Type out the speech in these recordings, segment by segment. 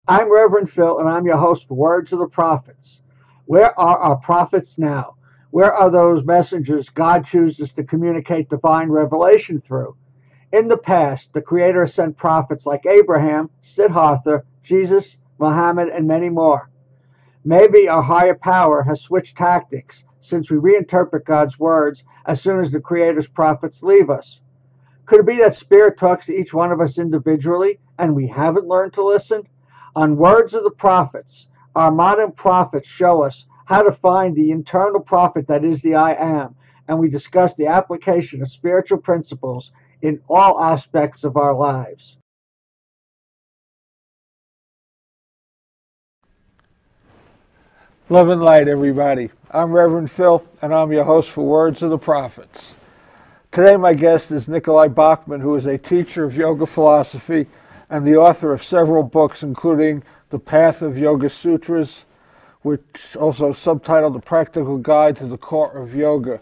I'm Reverend Phil, and I'm your host for Words of the Prophets. Where are our prophets now? Where are those messengers God chooses to communicate divine revelation through? In the past, the Creator sent prophets like Abraham, Siddhartha, Jesus, Muhammad, and many more. Maybe our higher power has switched tactics since we reinterpret God's words as soon as the Creator's prophets leave us. Could it be that Spirit talks to each one of us individually and we haven't learned to listen? On Words of the Prophets, our modern prophets show us how to find the internal prophet that is the I Am, and we discuss the application of spiritual principles in all aspects of our lives. Love and light, everybody. I'm Reverend Phil, and I'm your host for Words of the Prophets. Today my guest is Nicolai Bachman, who is a teacher of yoga philosophy and the author of several books, including The Path of Yoga Sutras, which also subtitled The Practical Guide to the Core of Yoga.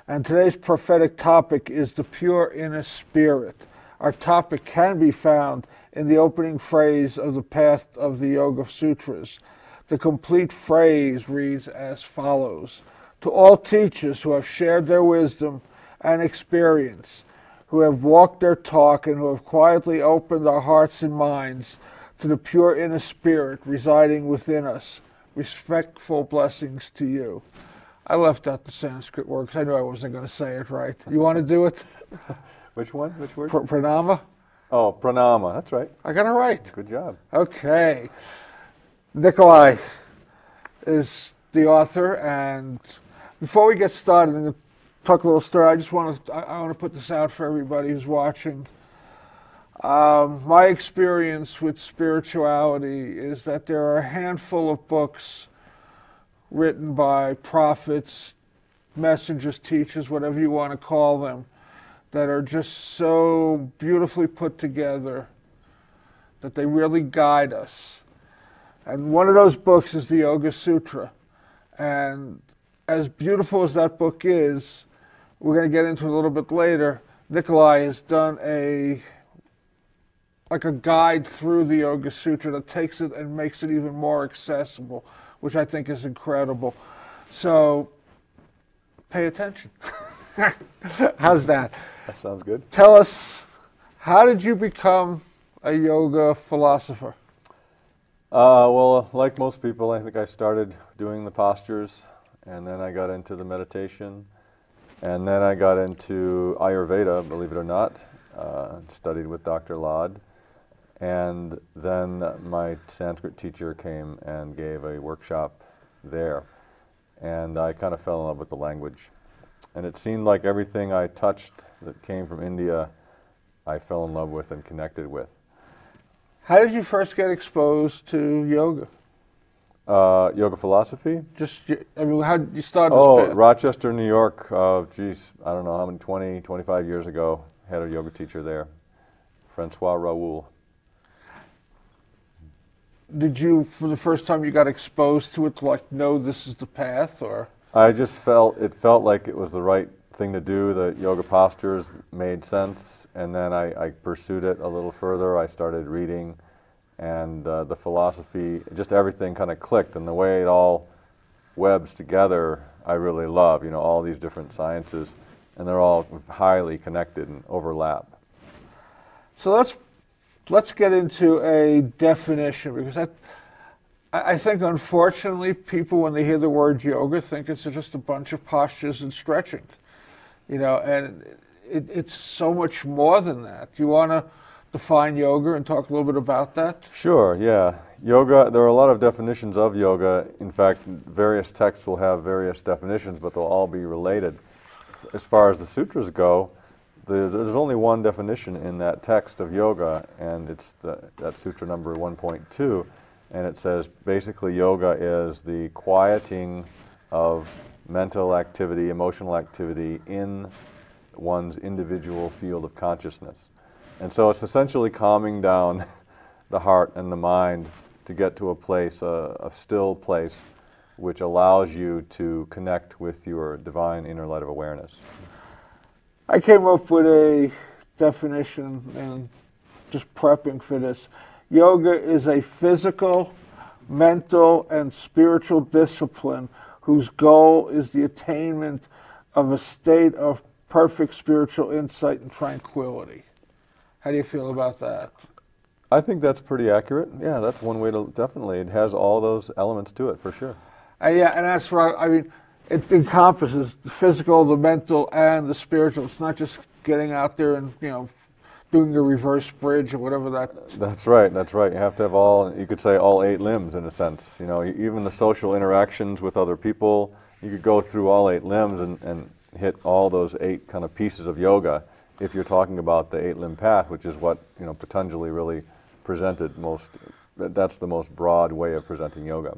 And today's prophetic topic is the pure inner spirit. Our topic can be found in the opening phrase of The Path of the Yoga Sutras. The complete phrase reads as follows: to all teachers who have shared their wisdom and experience, who have walked their talk and who have quietly opened our hearts and minds to the pure inner spirit residing within us, respectful blessings to you. I left out the Sanskrit word because I knew I wasn't going to say it right. You want to do it? Which one? Which word? Pranama? Oh, pranama. That's right. I got it right. Good job. Okay. Nicolai is the author, and before we get started and talk a little story, I want to put this out for everybody who's watching. My experience with spirituality is that there are a handful of books written by prophets, messengers, teachers, whatever you want to call them, that are just so beautifully put together that they really guide us. And one of those books is the Yoga Sutra. And as beautiful as that book is, we're going to get into it a little bit later, Nicolai has done a guide through the Yoga Sutra that takes it and makes it even more accessible, which I think is incredible. So pay attention. How's that? That sounds good. Tell us, how did you become a yoga philosopher? Well, like most people, I think I started doing the postures, and then I got into the meditation, and then I got into Ayurveda, believe it or not, studied with Dr. Lad, and then my Sanskrit teacher came and gave a workshop there, and I kind of fell in love with the language. And it seemed like everything I touched that came from India, I fell in love with and connected with. How did you first get exposed to yoga? Yoga philosophy? How did you start this path? Rochester, New York, I don't know how many, 20, 25 years ago, had a yoga teacher there, Francois Raoul. Did you, for the first time you got exposed to it, know this is the path, or? I just felt like it was the right thing to do. The yoga postures made sense, and then I pursued it a little further. I started reading, and the philosophy, just everything kind of clicked, and the way it all webs together, I really love. All these different sciences, and they're all highly connected and overlap. So let's get into a definition, because I think, unfortunately, people, when they hear the word yoga, think it's just a bunch of postures and stretching, and it's so much more than that. Do you want to define yoga and talk a little bit about that? Sure, yeah. Yoga, there are a lot of definitions of yoga. In fact, various texts will have various definitions, but they'll all be related. As far as the sutras go, there's only one definition in that text of yoga, and it's that sutra number 1.2. And it says, basically, yoga is the quieting of mental activity, emotional activity in one's individual field of consciousness. And so it's essentially calming down the heart and the mind to get to a place, a still place, which allows you to connect with your divine inner light of awareness. I came up with a definition, and just prepping for this. yoga is a physical, mental, and spiritual discipline whose goal is the attainment of a state of perfect spiritual insight and tranquility. How do you feel about that? I think that's pretty accurate. Yeah, that's one way to, definitely. It has all those elements to it, for sure. Yeah, and that's what I mean. It encompasses the physical, the mental, and the spiritual. It's not just getting out there and, doing the reverse bridge or whatever that. That's right, that's right. You have to have all, you could say all 8 limbs in a sense. Even the social interactions with other people, you could go through all 8 limbs and hit all those 8 kind of pieces of yoga if you're talking about the 8-limb path, which is what, Patanjali really presented most. That's the most broad way of presenting yoga.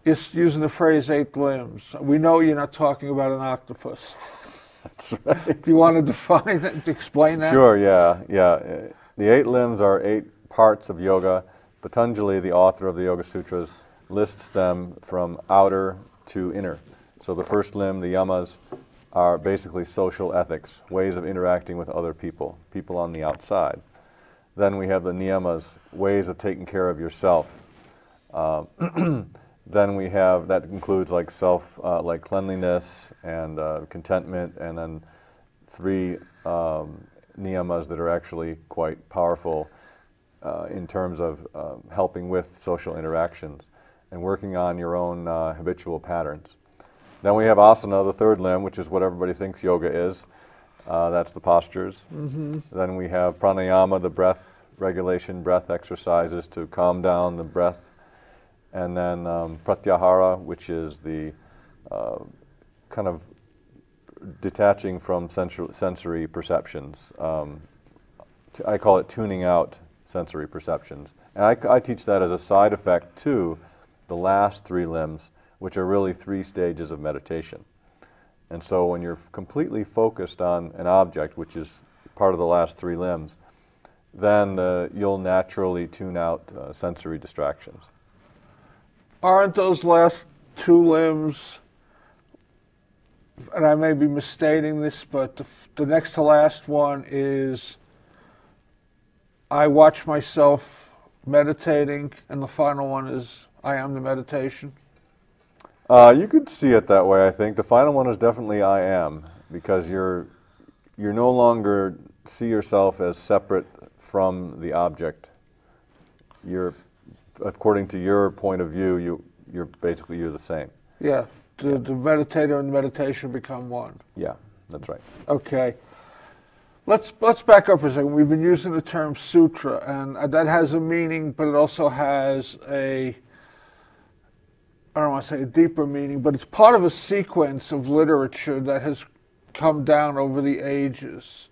Just using the phrase 8 limbs. We know you're not talking about an octopus. That's right. Do you want to define that, to explain that? Sure, yeah. The 8 limbs are 8 parts of yoga. Patanjali, the author of the Yoga Sutras, lists them from outer to inner. So the first limb, the yamas, are basically social ethics, ways of interacting with other people on the outside. Then we have the niyamas, ways of taking care of yourself. Then we have, that includes like like cleanliness and contentment, and then 3 niyamas that are actually quite powerful in terms of helping with social interactions and working on your own habitual patterns. Then we have asana, the 3rd limb, which is what everybody thinks yoga is. That's the postures. Mm-hmm. Then we have pranayama, the breath regulation, breath exercises to calm down the breath. And then pratyahara, which is the kind of detaching from sensory perceptions. I call it tuning out sensory perceptions. And I teach that as a side effect to the last 3 limbs, which are really 3 stages of meditation. And so when you're completely focused on an object, which is part of the last 3 limbs, then you'll naturally tune out sensory distractions. Aren't those last 2 limbs, and I may be misstating this, but the next to last one is I watch myself meditating, and the final one is I am the meditation? You could see it that way, I think. The final one is definitely I am, because you're no longer see yourself as separate from the object. According to your point of view, you're the same. Yeah, the meditator and the meditation become one. Yeah, that's right. Okay. Let's back up for a second. We've been using the term sutra, and that has a meaning, but it also has I don't want to say a deeper meaning, but it's part of a sequence of literature that has come down over the ages.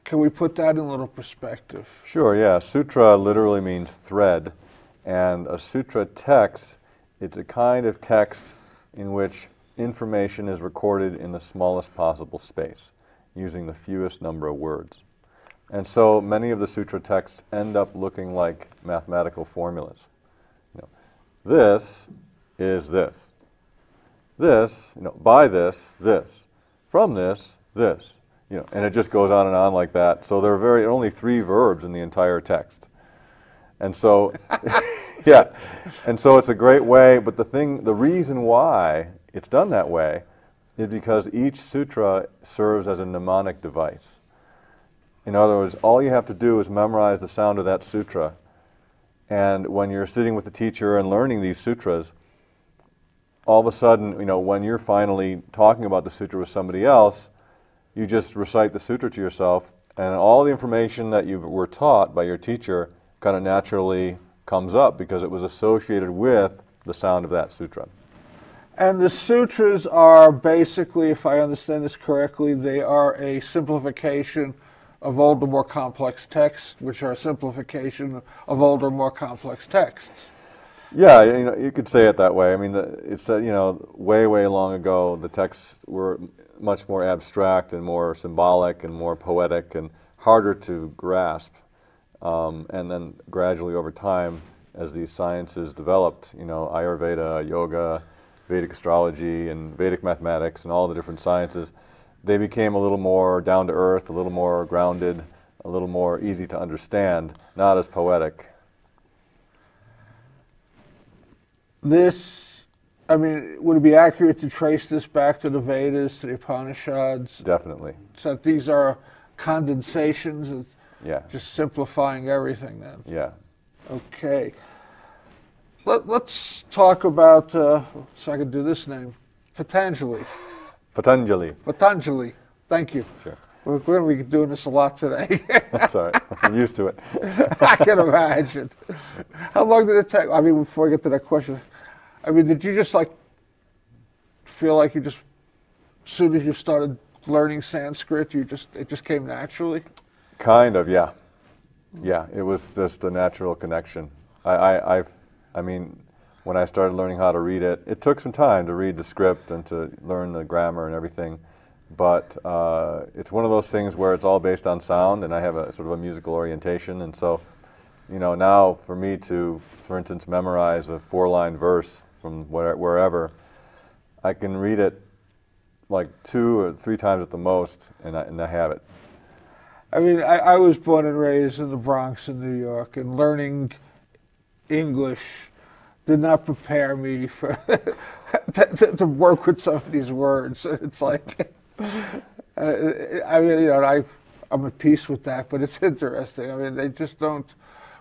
Can we put that in a little perspective? Sure, yeah. Sutra literally means thread. And a sutra text, it's a kind of text in which information is recorded in the smallest possible space, using the fewest number of words. And so many of the sutra texts end up looking like mathematical formulas. This is this. This, by this, this. From this, this. And it just goes on and on like that. So there are only 3 verbs in the entire text. And so, yeah, and so it's a great way, but the reason why it's done that way is because each sutra serves as a mnemonic device. In other words, all you have to do is memorize the sound of that sutra, and when you're sitting with the teacher and learning these sutras, all of a sudden, when you're finally talking about the sutra with somebody else, you just recite the sutra to yourself, and all the information that you were taught by your teacher kind of naturally comes up because it was associated with the sound of that sutra. And the sutras are basically, if I understand this correctly, they are a simplification of older, more complex texts, which are a simplification of older, more complex texts. Yeah, you could say it that way. I mean, it's way, way long ago, the texts were much more abstract and more symbolic and more poetic and harder to grasp. And then gradually over time, as these sciences developed, Ayurveda, yoga, Vedic astrology, and Vedic mathematics, and all the different sciences, they became a little more down to earth, a little more grounded, a little more easy to understand, not as poetic. This, I mean, would it be accurate to trace this back to the Vedas, to the Upanishads? Definitely. So these are condensations, Yeah. just simplifying everything then. Yeah. Okay. Let's talk about, so I can do this name, Patanjali. Patanjali. Patanjali. Thank you. Sure. We're going to be doing this a lot today. That's all right. I'm used to it. I can imagine. How long did it take? I mean, before I get to that question, I mean, did you just like feel like you just, as soon as you started learning Sanskrit, it just came naturally? Kind of, yeah. Yeah, it was just a natural connection. I mean, when I started learning how to read it, it took some time to read the script and to learn the grammar and everything. But it's one of those things where it's all based on sound, and I have a sort of a musical orientation. And so, you know, now for me to, for instance, memorize a 4-line verse from wherever, I can read it like 2 or 3 times at the most, and I have it. I mean, I was born and raised in the Bronx in New York, and learning English did not prepare me for to work with some of these words. It's like, I mean, you know, I'm at peace with that, but it's interesting. I mean, they just don't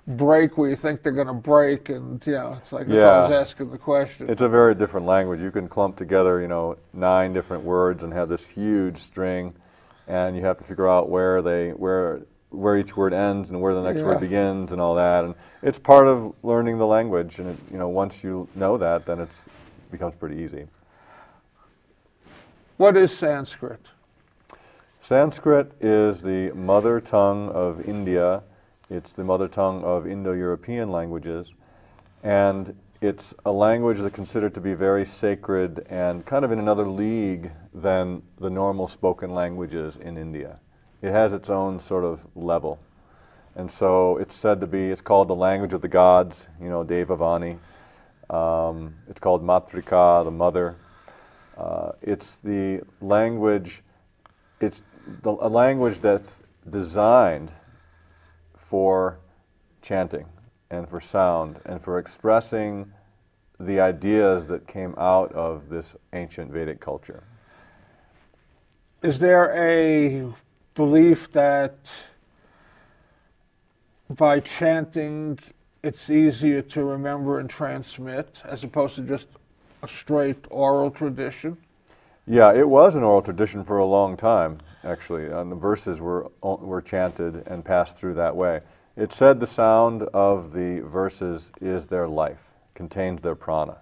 break where you think they're going to break, and you know, it's like that's why I was asking the question. It's a very different language. You can clump together, you know, 9 different words and have this huge string, and you have to figure out where each word ends and where the next word begins and all that. And it's part of learning the language. And you know, once you know that, then it becomes pretty easy. What is Sanskrit? Sanskrit is the mother tongue of India. It's the mother tongue of Indo-European languages. And it's a language that's considered to be very sacred and kind of in another league than the normal spoken languages in India. It has its own sort of level. And so it's said to be, it's called the language of the gods, you know, Devavani. It's called Matrika, the mother. It's the language, a language that's designed for chanting and for sound and for expressing the ideas that came out of this ancient Vedic culture. Is there a belief that by chanting it's easier to remember and transmit as opposed to just a straight oral tradition? Yeah, it was an oral tradition for a long time, actually. And the verses were chanted and passed through that way. It said the sound of the verses is their life, contains their prana.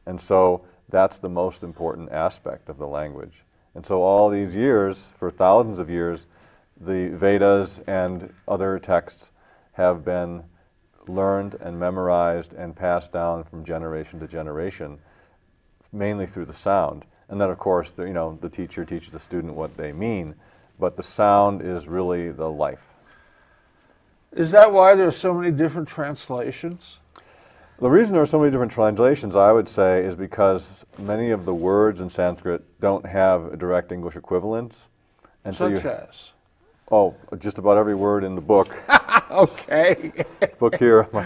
And so that's the most important aspect of the language. And so all these years, for thousands of years, the Vedas and other texts have been learned and memorized and passed down from generation to generation, mainly through the sound. And then, of course, the teacher teaches the student what they mean, but the sound is really the life. Is that why there are so many different translations? The reason there are so many different translations, I would say, is because many of the words in Sanskrit don't have a direct English equivalence. And Such as? Oh, just about every word in the book. Okay. Book here, my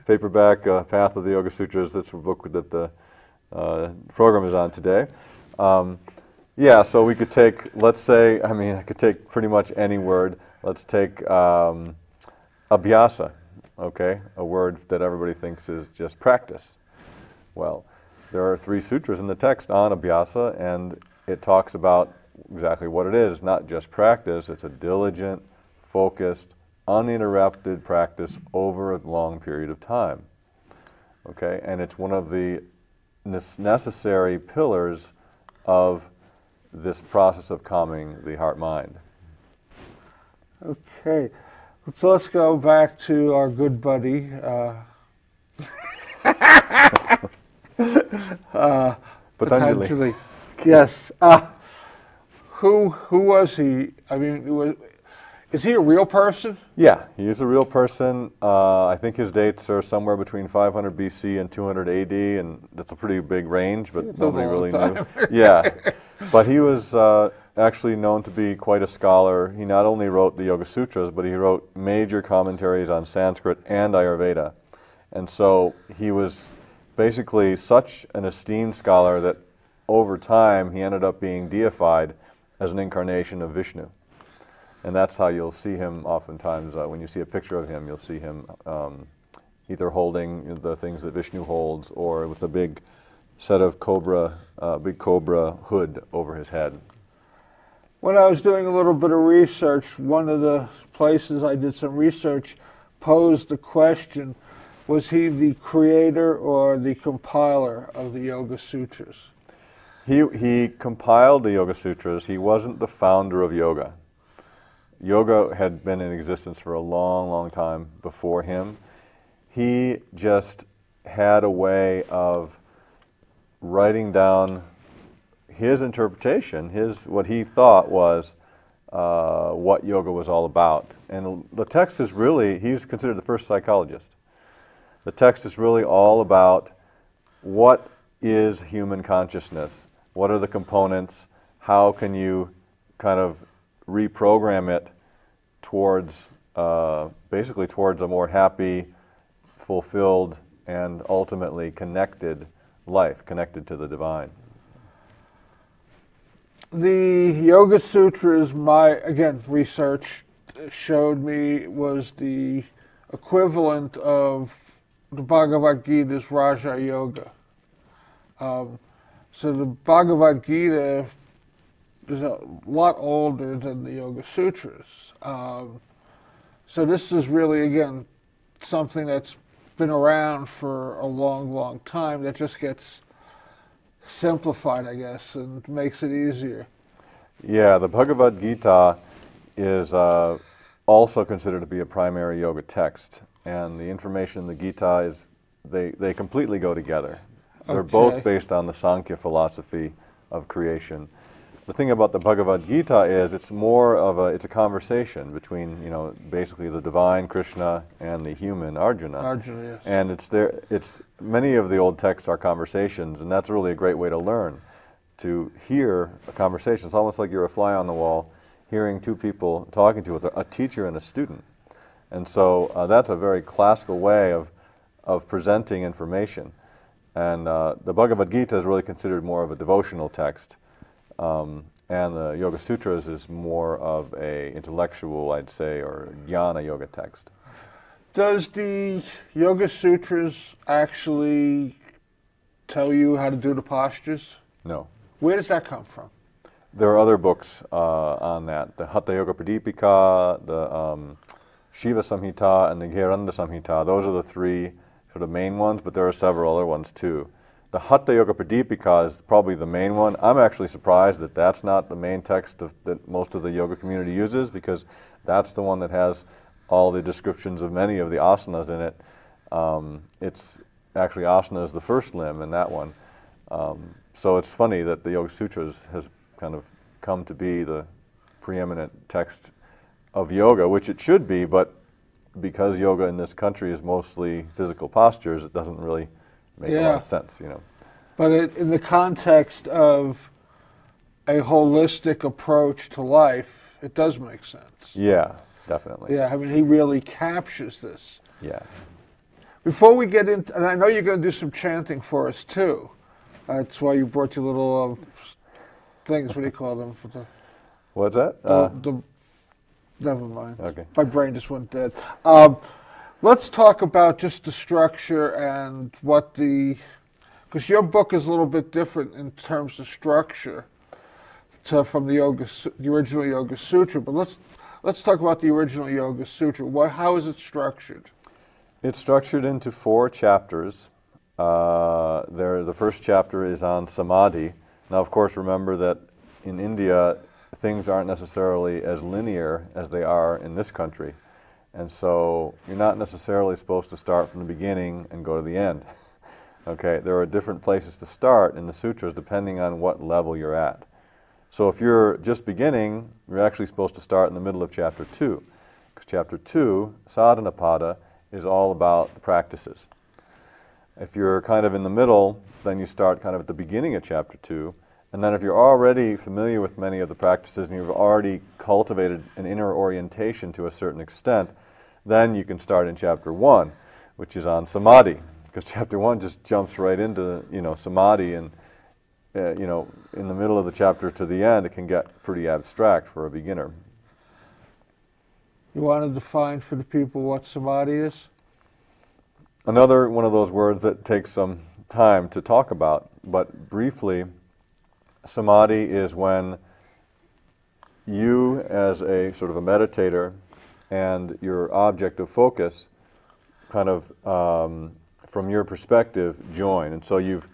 paperback, Path of the Yoga Sutras, that's the book that the program is on today. Yeah, so we could take, let's say, I could take pretty much any word. Let's take abhyasa, okay, a word that everybody thinks is just practice. Well, there are 3 sutras in the text on abhyasa, and it talks about exactly what it is, not just practice. It's a diligent, focused, uninterrupted practice over a long period of time. Okay, and it's one of the necessary pillars of this process of calming the heart-mind. Okay, so let's go back to our good buddy, Patanjali. Yes. Who was he? I mean, is he a real person? Yeah, he is a real person. I think his dates are somewhere between 500 BC and 200 AD, and that's a pretty big range, but nobody really knew. Yeah, but he was, actually known to be quite a scholar. He not only wrote the Yoga Sutras, but he wrote major commentaries on Sanskrit and Ayurveda. And so he was basically such an esteemed scholar that over time he ended up being deified as an incarnation of Vishnu. And that's how you'll see him oftentimes. When you see a picture of him, you'll see him either holding the things that Vishnu holds or with a big set of big cobra hood over his head. When I was doing a little bit of research, one of the places I did some research posed the question, was he the creator or the compiler of the Yoga Sutras? He compiled the Yoga Sutras. He wasn't the founder of yoga. Yoga had been in existence for a long, long time before him. He just had a way of writing down his interpretation, what he thought was what yoga was all about. And the text is really, he's considered the first psychologist. The text is really all about what is human consciousness, what are the components, how can you kind of reprogram it towards, basically towards a more happy, fulfilled, and ultimately connected life, connected to the divine. The Yoga Sutras, again, research showed me was the equivalent of the Bhagavad Gita's Raja Yoga. So the Bhagavad Gita is a lot older than the Yoga Sutras. So this is really, again, something that's been around for a long, long time that just gets simplified, I guess, and makes it easier. Yeah, the Bhagavad Gita is also considered to be a primary yoga text, and the information in the Gita is, they completely go together. They're both based on the Sankhya philosophy of creation. The thing about the Bhagavad Gita is it's more of it's a conversation between, basically the divine Krishna and the human Arjuna. Arjuna, yes. And many of the old texts are conversations, and that's really a great way to learn, to hear a conversation. It's almost like you're a fly on the wall, hearing two people talking to a teacher and a student. And so that's a very classical way of presenting information. And the Bhagavad Gita is really considered more of a devotional text. And the Yoga Sutras is more of a intellectual, I'd say, or jnana yoga text. Does the Yoga Sutras actually tell you how to do the postures? No. Where does that come from? There are other books on that. The Hatha Yoga Pradipika, the Shiva Samhita, and the Gheranda Samhita. Those are the three sort of main ones, but there are several other ones too. The Hatha Yoga Pradipika is probably the main one. I'm actually surprised that that's not the main text that most of the yoga community uses, because that's the one that has all the descriptions of many of the asanas in it. It's actually asana is the first limb in that one. So it's funny that the Yoga Sutras has kind of come to be the preeminent text of yoga, which it should be, but because yoga in this country is mostly physical postures, it doesn't really make a lot of sense, But in the context of a holistic approach to life, it does make sense. Yeah, definitely. Yeah, I mean, he really captures this. Yeah. Before we get into, and I know you're going to do some chanting for us too. That's why you brought your little things. What do you call them? What's that? Never mind. Okay. My brain just went dead. Let's talk about just the structure and what because your book is a little bit different in terms of structure from the original Yoga Sutra. But let's talk about the original Yoga Sutra. How is it structured? It's structured into 4 chapters. The first chapter is on samadhi. Now, of course, remember that in India, things aren't necessarily as linear as they are in this country. And so you're not necessarily supposed to start from the beginning and go to the end. Okay, there are different places to start in the sutras depending on what level you're at. So if you're just beginning, you're actually supposed to start in the middle of chapter 2. Because chapter 2, sadhana pada, is all about the practices. If you're kind of in the middle, then you start kind of at the beginning of chapter 2, And then if you're already familiar with many of the practices and you've already cultivated an inner orientation to a certain extent, then you can start in chapter 1, which is on samadhi, because chapter 1 just jumps right into, samadhi, and in the middle of the chapter to the end, it can get pretty abstract for a beginner. You want to define for the people what samadhi is? Another one of those words that takes some time to talk about, but briefly, samadhi is when you, as a sort of a meditator, and your object of focus kind of, from your perspective, join. And so you've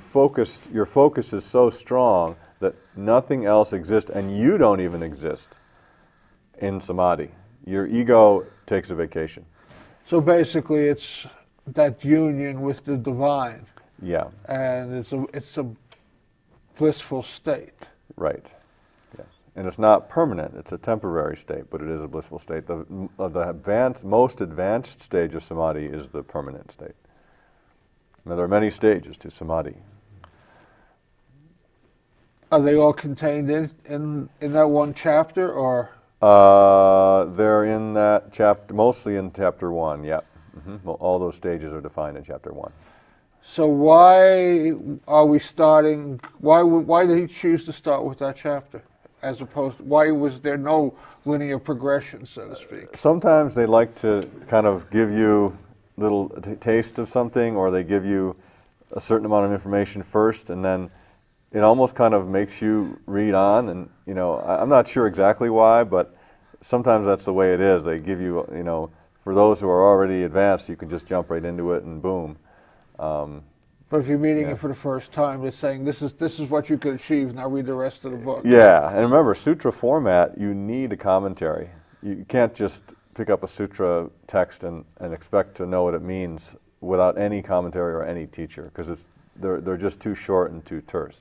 focused, your focus is so strong that nothing else exists, and you don't even exist in samadhi. Your ego takes a vacation. So basically it's that union with the divine. Yeah. And it's a blissful state. Right. Yes. And it's not permanent. It's a temporary state, but it is a blissful state. The most advanced stage of samadhi is the permanent state. Now, there are many stages to samadhi. Are they all contained in that one chapter, or? They're in that chapter, mostly in chapter 1, yeah. Well, all those stages are defined in chapter 1. So why are we starting, why did he choose to start with that chapter? As opposed to, why was there no linear progression, so to speak? Sometimes they like to kind of give you a little taste of something, or they give you a certain amount of information first, and then it almost kind of makes you read on. And, I'm not sure exactly why, but sometimes that's the way it is. They give you, for those who are already advanced, you can just jump right into it and boom. But if you're meeting it for the first time, it's saying this is what you can achieve. Now read the rest of the book. Yeah, and remember, sutra format, you need a commentary. You can't just pick up a sutra text and expect to know what it means without any commentary or any teacher, because they're just too short and too terse.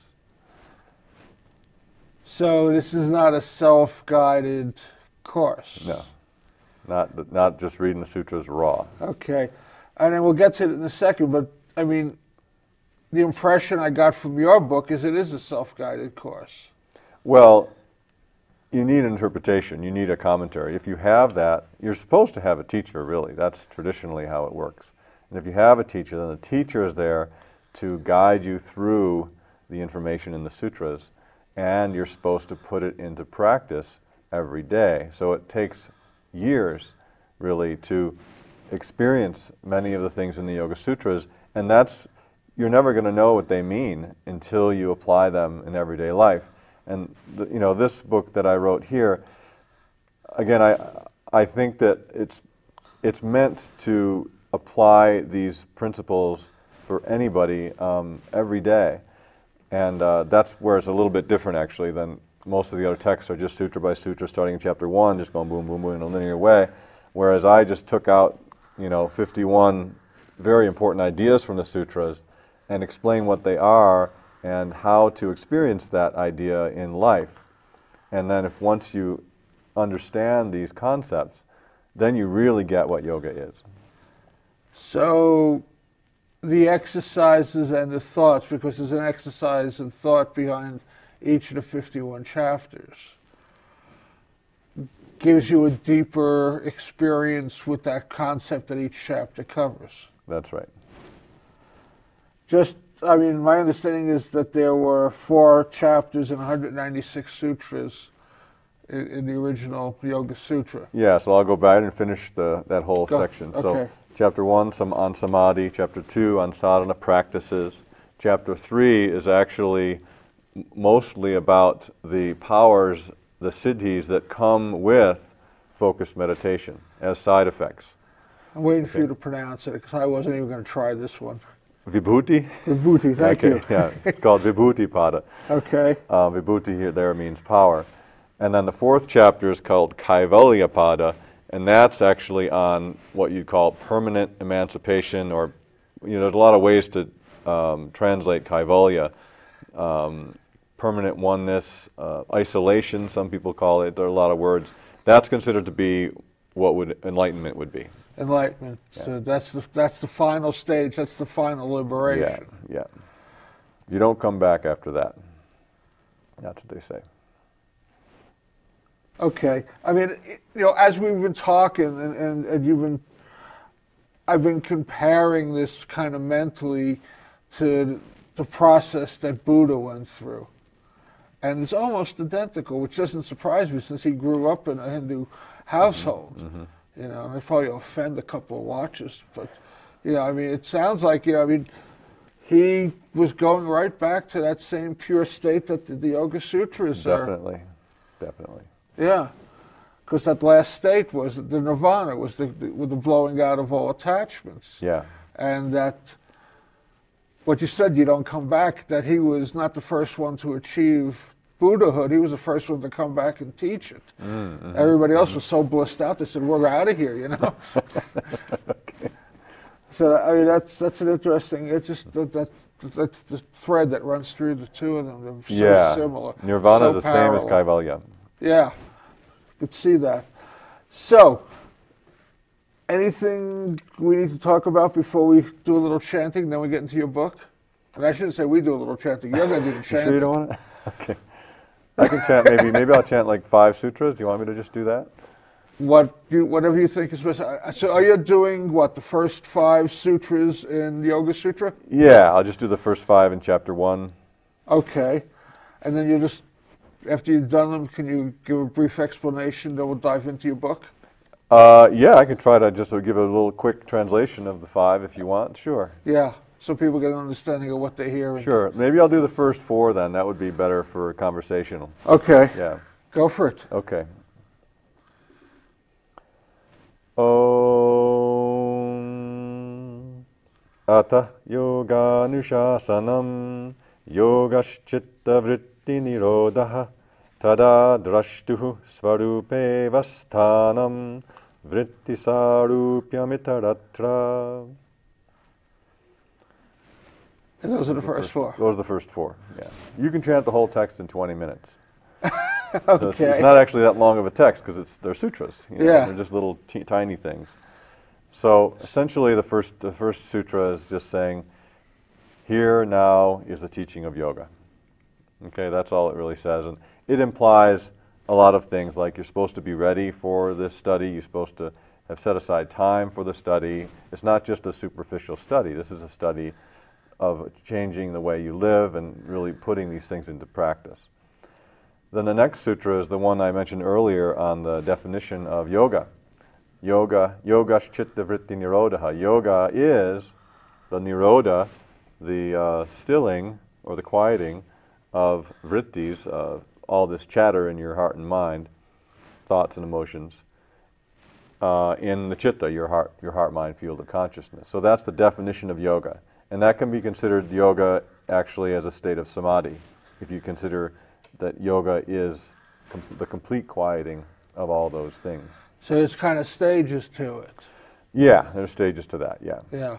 So this is not a self-guided course. No, not just reading the sutras raw. Okay, and then we'll get to it in a second. But I mean, the impression I got from your book is it is a self-guided course. Well, you need an interpretation. You need a commentary. If you have that, you're supposed to have a teacher, really. That's traditionally how it works. And if you have a teacher, then the teacher is there to guide you through the information in the sutras, and you're supposed to put it into practice every day. So it takes years, really, to experience many of the things in the Yoga Sutras, and you're never going to know what they mean until you apply them in everyday life. And this book that I wrote here, again, I think that it's meant to apply these principles for anybody every day. And that's where it's a little bit different, actually, than most of the other texts are just sutra by sutra, starting in chapter 1, just going boom, boom, boom in a linear way. Whereas I just took out, 51 very important ideas from the sutras and explain what they are and how to experience that idea in life. And then once you understand these concepts, then you really get what yoga is. So the exercises and the thoughts, because there's an exercise and thought behind each of the 51 chapters, gives you a deeper experience with that concept that each chapter covers. That's right. My understanding is that there were 4 chapters and 196 sutras in the original Yoga Sutra. Yeah, so I'll go back and finish that whole section. Okay. So chapter 1 on samadhi, chapter 2 on sadhana practices, chapter 3 is actually mostly about the powers, the siddhis that come with focused meditation as side effects. I'm waiting for you to pronounce it, because I wasn't even going to try this one. Vibhuti? Vibhuti, thank you. Yeah, it's called Vibhuti Pada. Okay. Vibhuti there means power. And then the 4th chapter is called Kaivalya Pada, and that's actually on what you'd call permanent emancipation, or, there's a lot of ways to translate Kaivalya. Permanent oneness, isolation, some people call it. There are a lot of words. That's considered to be what enlightenment would be. Enlightenment. Yeah. So that's the final stage. That's the final liberation. Yeah. You don't come back after that. That's what they say. Okay. I mean, as we've been talking, and I've been comparing this kind of mentally to the process that Buddha went through. And it's almost identical, which doesn't surprise me since he grew up in a Hindu household. Mm-hmm. And I probably offend a couple of watchers, but, I mean, it sounds like, he was going right back to that same pure state that the Yoga Sutras are. Definitely. Yeah, because that last state was the nirvana, was with the blowing out of all attachments. Yeah. And that, what you said, you don't come back, that he was not the first one to achieve Buddhahood, he was the first one to come back and teach it. Mm-hmm. Everybody else was so blissed out, they said, we're out of here, Okay. So, I mean, that's an interesting, it's just, that's the thread that runs through the two of them. They're so similar. Nirvana is so the same as Kaivalya. Yeah, you could see that. So, anything we need to talk about before we do a little chanting, then we get into your book? And I shouldn't say we do a little chanting. You're going to do the chanting. You sure you don't want to? Okay. I can chant maybe I'll chant like 5 sutras. Do you want me to just do that? Whatever you think is best. So are you doing, the first 5 sutras in Yoga Sutra? Yeah, I'll just do the first 5 in chapter 1. Okay. And then you just, after you've done them, can you give a brief explanation, then we'll dive into your book? Yeah, I can try to just give a little quick translation of the 5 if you want. Sure. Yeah, so people get an understanding of what they hear. Sure. Maybe I'll do the first 4 then. That would be better for conversational. Okay. Yeah. Go for it. Okay. Om Atha Yoga Nushasanam Yogaschitta Vritti Nirodha Tada Drashtuhu Svarupe Vasthanam Vritti Sarupyamittaratra. And those are the first 4. Those are the first 4, yeah. You can chant the whole text in 20 minutes. Okay. So it's not actually that long of a text because they're sutras. Yeah. They're just little tiny things. So essentially the first sutra is just saying, here now is the teaching of yoga. Okay, that's all it really says. And it implies a lot of things, like you're supposed to be ready for this study, you're supposed to have set aside time for the study. It's not just a superficial study. This is a study of changing the way you live and really putting these things into practice. Then the next sutra is the one I mentioned earlier on the definition of yoga. Yogaschitta Vritti Nirodha. Yoga is the nirodha, the stilling or the quieting of vrittis, all this chatter in your heart and mind, thoughts and emotions, in the chitta, your heart-mind field of consciousness. So that's the definition of yoga. And that can be considered yoga actually as a state of samadhi, if you consider that yoga is the complete quieting of all those things. So there's kind of stages to it. Yeah, there's stages to that, yeah. Yeah.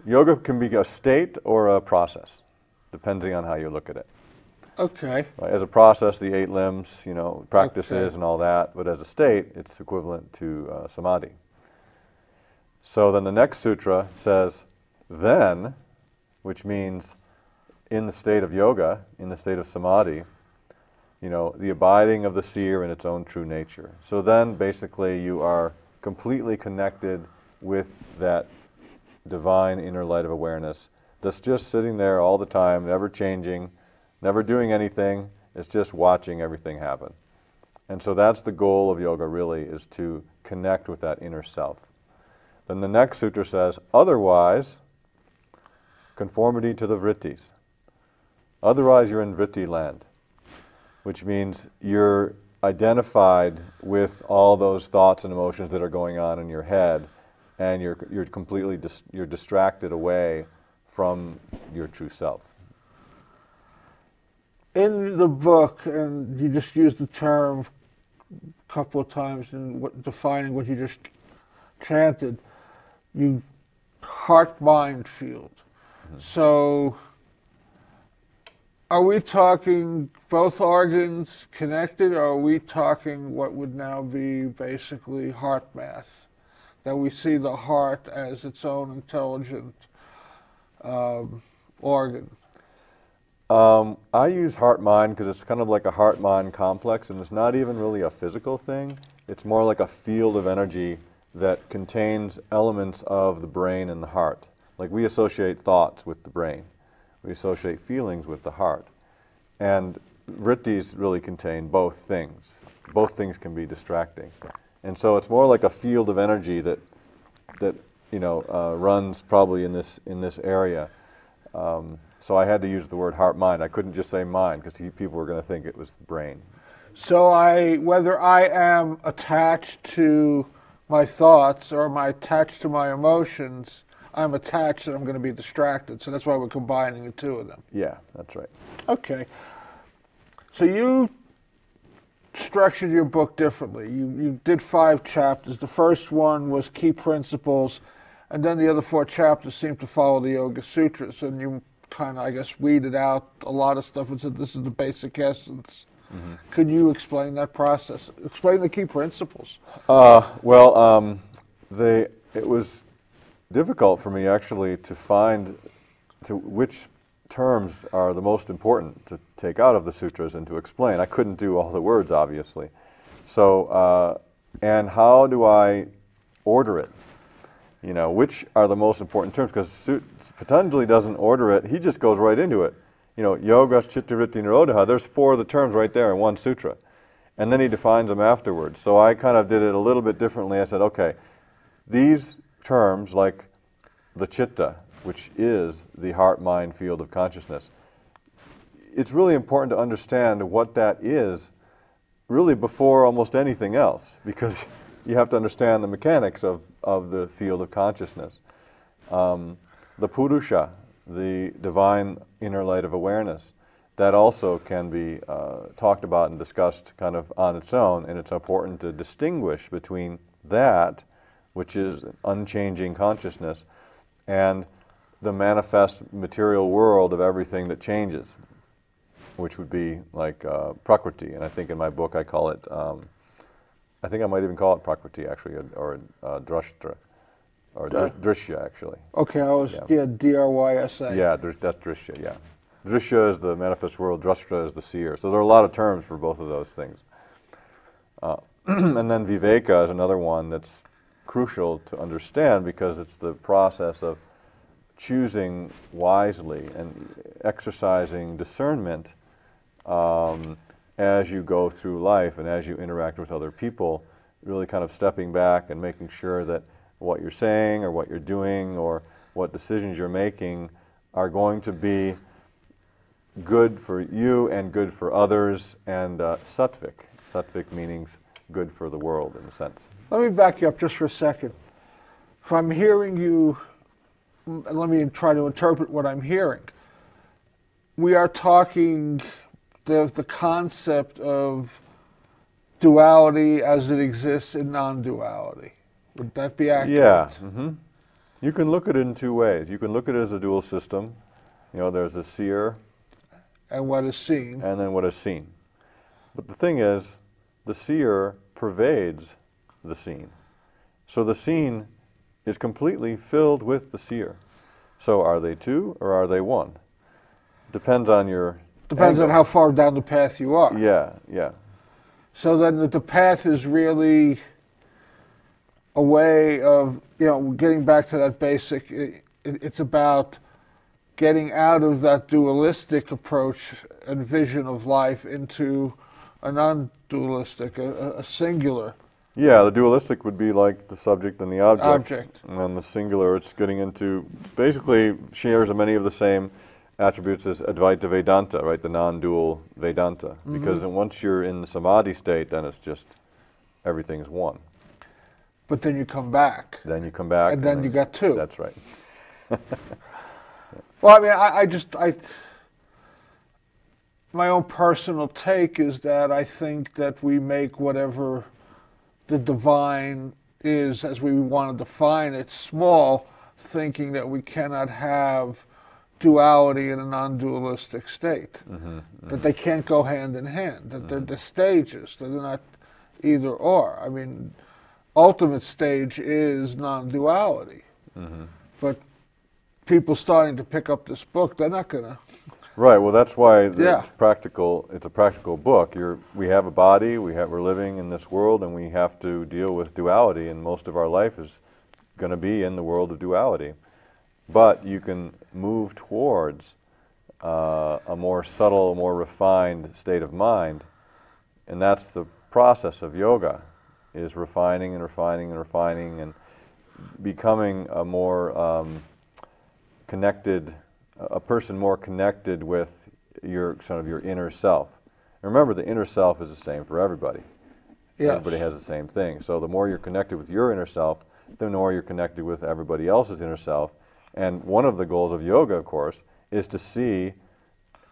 Yoga can be a state or a process, depending on how you look at it. Okay. As a process, the 8 limbs, practices Okay. and all that, but as a state, it's equivalent to samadhi. So then the next sutra says, then, which means in the state of yoga, in the state of samadhi, the abiding of the seer in its own true nature. So then basically you are completely connected with that divine inner light of awareness that's just sitting there all the time, never changing, never doing anything. It's just watching everything happen. And so that's the goal of yoga really, is to connect with that inner self. Then the next sutra says, otherwise, conformity to the vrittis. Otherwise you're in vritti land, which means you're identified with all those thoughts and emotions that are going on in your head, and you're completely you're distracted away from your true self. In the book, and you just used the term a couple of times in defining what you just chanted, heart-mind field. Mm-hmm. So are we talking both organs connected, or are we talking what would now be basically heart math? That we see the heart as its own intelligent organ? I use heart-mind because it's kind of like a heart-mind complex, and it's not even really a physical thing. It's more like a field of energy that contains elements of the brain and the heart. Like we associate thoughts with the brain. We associate feelings with the heart. And vrittis really contain both things. Both things can be distracting. And so it's more like a field of energy that runs probably in this area. So I had to use the word heart-mind. I couldn't just say mind because people were going to think it was the brain. So whether I am attached to my thoughts or am I attached to my emotions, I'm attached and I'm going to be distracted. So that's why we're combining the two of them. Yeah, that's right. Okay. So you structured your book differently. You did 5 chapters. The first one was key principles, and then the other 4 chapters seemed to follow the Yoga Sutras, and you kind of, I guess, weeded out a lot of stuff and said this is the basic essence. Mm-hmm. Could you explain that process? Explain the key principles. It was difficult for me actually to find which terms are the most important to take out of the sutras and to explain. I couldn't do all the words, obviously. So, and how do I order it? Which are the most important terms? Because Patanjali doesn't order it. He just goes right into it. Yoga, Chitta, Vritti, Nirodha, there's 4 of the terms right there in one sutra. And then he defines them afterwards. So I kind of did it a little bit differently. I said, okay, these terms, like the Chitta, which is the heart-mind field of consciousness, it's really important to understand what that is really before almost anything else, because you have to understand the mechanics of the field of consciousness. The Purusha, the divine inner light of awareness, that also can be talked about and discussed kind of on its own, and it's important to distinguish between that, which is unchanging consciousness, and the manifest material world of everything that changes, which would be like Prakriti. And I think in my book I call it, I think I might even call it Prakriti actually, or Drashtra, or Drishya actually. Okay, D-R-Y-S-A. Yeah, that's Drishya, yeah. Drishya is the manifest world, Drashtra is the seer. So there are a lot of terms for both of those things. And then Viveka is another one that's crucial to understand because it's the process of choosing wisely and exercising discernment as you go through life and as you interact with other people, really kind of stepping back and making sure that what you're saying or what you're doing or what decisions you're making are going to be good for you and good for others, and sattvic. Sattvic means good for the world in a sense. Let me back you up just for a second. If I'm hearing you, let me try to interpret what I'm hearing. We are talking the concept of duality as it exists in non-duality. Would that be accurate? Yeah. Mm-hmm. You can look at it in 2 ways. You can look at it as a dual system. There's a seer. And what is seen. And then what is seen. But the thing is, the seer pervades the seen. So the seen is completely filled with the seer. So are they 2 or are they 1? Depends on your Depends angle. on how far down the path you are. Yeah. So then the path is really a way of, getting back to that basic, it's about getting out of that dualistic approach and vision of life into a non-dualistic, a singular. Yeah, the dualistic would be like the subject and the object. And then the singular, it's basically shares many of the same attributes as Advaita Vedanta, right? The non-dual Vedanta. Mm-hmm. Because once you're in the samadhi state, then it's just everything's one. But then you come back. Then you come back. And then you got 2. That's right. Well, I mean, my own personal take is that I think that we make whatever the divine is, as we want to define it, small, thinking that we cannot have duality in a non-dualistic state, that they can't go hand in hand, that they're the stages, that they're not either or. I mean, ultimate stage is non-duality. But people starting to pick up this book, they're not going to Right. Well, that's why Yeah. it's practical. It's a practical book. We have a body. We're living in this world, and we have to deal with duality. And most of our life is going to be in the world of duality. But you can move towards a more subtle, more refined state of mind, and that's the process of yoga: is refining and refining and refining, and becoming a more connected. A person more connected with your your inner self. And remember, the inner self is the same for everybody. Yes. Everybody has the same thing. So the more you're connected with your inner self, the more you're connected with everybody else's inner self. And one of the goals of yoga, of course, is to see